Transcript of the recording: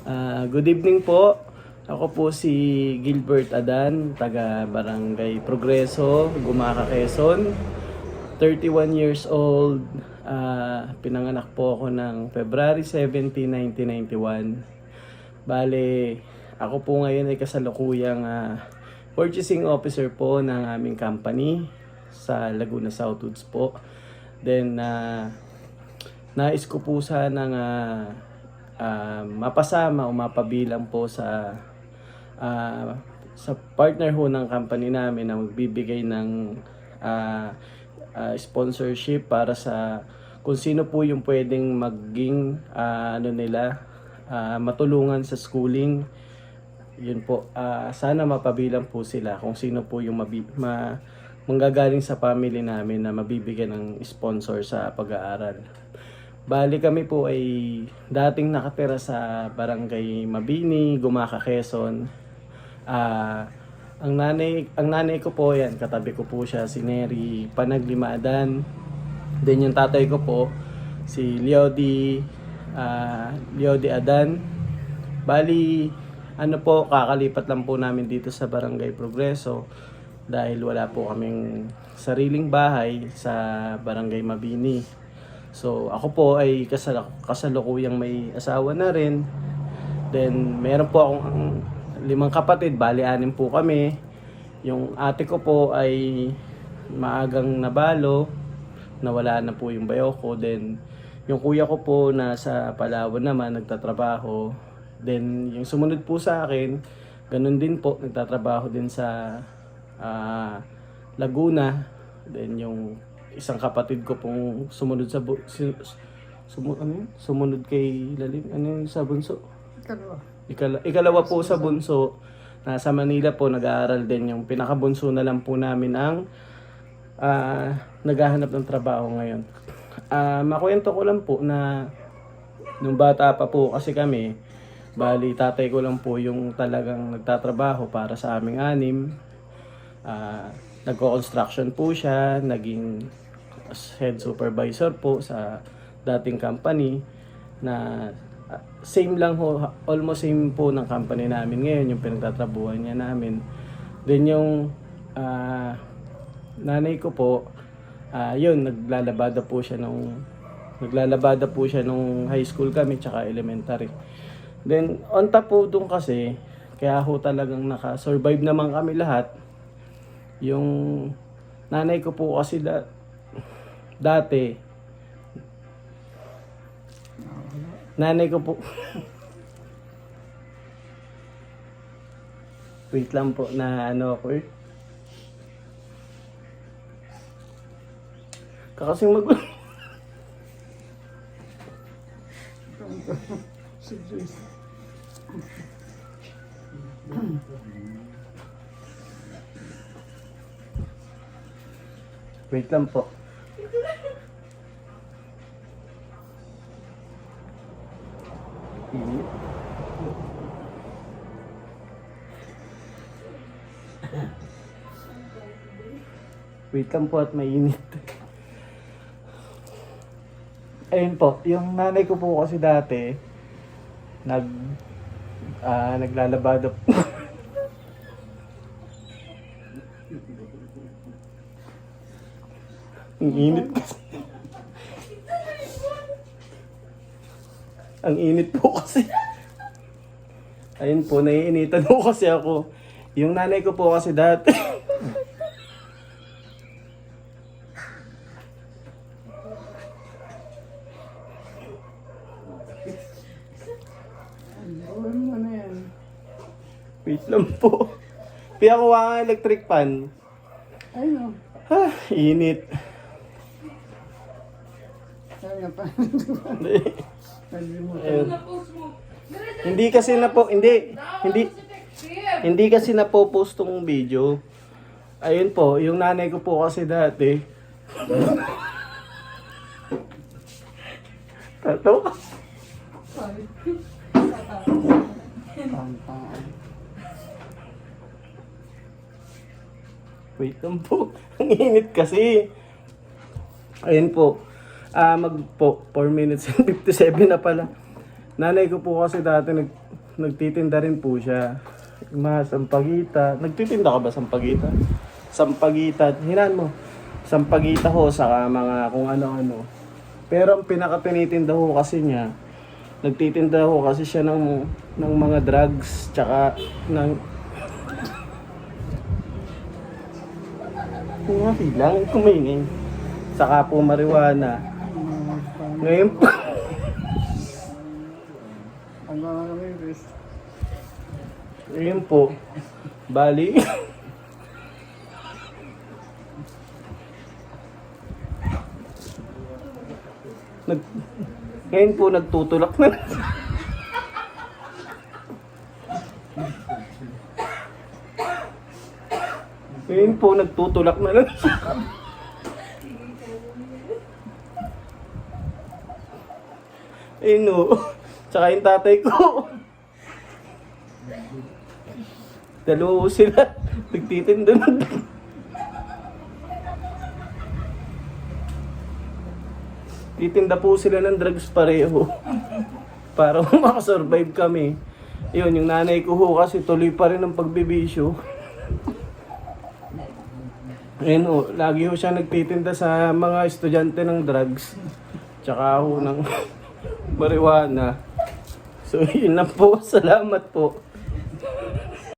Good evening po. Ako po si Gilbert Adan, taga Barangay Progreso, Gumaca, Quezon. 31 years old. Pinanganak po ako ng February 17, 1991. Bale, ako po ngayon ay kasalukuyang purchasing officer po ng aming company sa Laguna Southwoods po. Then, nais ko po sanang mapasama o mapabilang po sa partner ho ng company namin na magbibigay ng sponsorship para sa kung sino po yung pwedeng maging matulungan sa schooling. Yun po, sana mapabilang po sila kung sino po yung manggagaling sa family namin na mabibigyan ng sponsor sa pag-aaral. Bali kami po ay dating nakatira sa Barangay Mabini, Gumaca, Quezon. Ang nanay ko po yan, katabi ko po siya, si Neri Panaglimaadan. Then yung tatay ko po, si Leody Adan. Bali, kakalipat lang po namin dito sa Barangay Progreso dahil wala po kaming sariling bahay sa Barangay Mabini. So, ako po ay kasalukuyang may asawa na rin. Then, meron po akong 5 kapatid, bali 6 po kami. Yung ate ko po ay maagang nabalo, nawala na po yung bayo ko. Then, yung kuya ko po nasa Palawan naman, nagtatrabaho. Then, yung sumunod po sa akin, ganun din po, nagtatrabaho din sa Laguna. Then, yung isang kapatid ko pong sumunod sa sumunod kay Lalim, sa bunso? Ikalawa po sa bunso. Nasa Manila po nag-aaral din. Yung pinakabunso na lang po namin ang naghahanap ng trabaho ngayon. Makwento ko lang po na nung bata pa po kasi kami, bali tatay ko lang po yung talagang nagtatrabaho para sa aming 6. Nagko-construction po siya, naging head supervisor po sa dating company na same lang ho, almost same po ng company namin ngayon, yung pinagtatrabuhan niya namin. Then yung nanay ko po, yun, naglalabada po siya nung high school kami tsaka elementary. Then on top po dun kasi, kaya ho talagang naka-survive naman kami lahat. Yung nanay ko po kasi nanay ko po wait lang po na ako kakasing wait lang po. Wait lang po at mainit. Ayun po, yung nanay ko po kasi dati naglalabada po. Ang init kasi. Ang init po kasi. Ayun po, naiinitan po kasi ako. Yung nanay ko po kasi dati. Wait lang po. Kaya kuha nga electric fan. Ayun. Init. Kaya pa. Ayun. Hindi kasi hindi kasi na-post tong video. Ayun po, yung nanay ko po kasi dati. Tato? Wait lang po. Ang init kasi. Ayun po. Mag po 4 minutes and 57 na pala. Nanay ko po kasi dati nagtitinda rin po siya. Yung mga sampagita. Nagtitinda ka ba sampagita? Sampagita. Hinan mo. Sampagita ho, saka mga kung ano-ano. Pero ang pinaka-tinitinda ho kasi niya, nagtitinda ho kasi siya ng mga drugs, tsaka ng... Hindi lang, kumingin. Saka po marijuana. Ngayon po, Ang mga namiris. ngayon po, bali, ngayon po nagtutulak na. Ngayon po nagtutulak na lang siya. Ayun o. Tsaka yung tatay ko. Dalawa po sila. Nagtitinda na. Titinda po sila ng drugs pareho. Para makasurvive kami. Yun, yung nanay ko ho kasi tuloy pa rin ang pagbibisyo. Ayun o, lagi ho siya nagtitinda sa mga estudyante ng drugs. Tsaka ho ng marijuana. So yun lang po. Salamat po.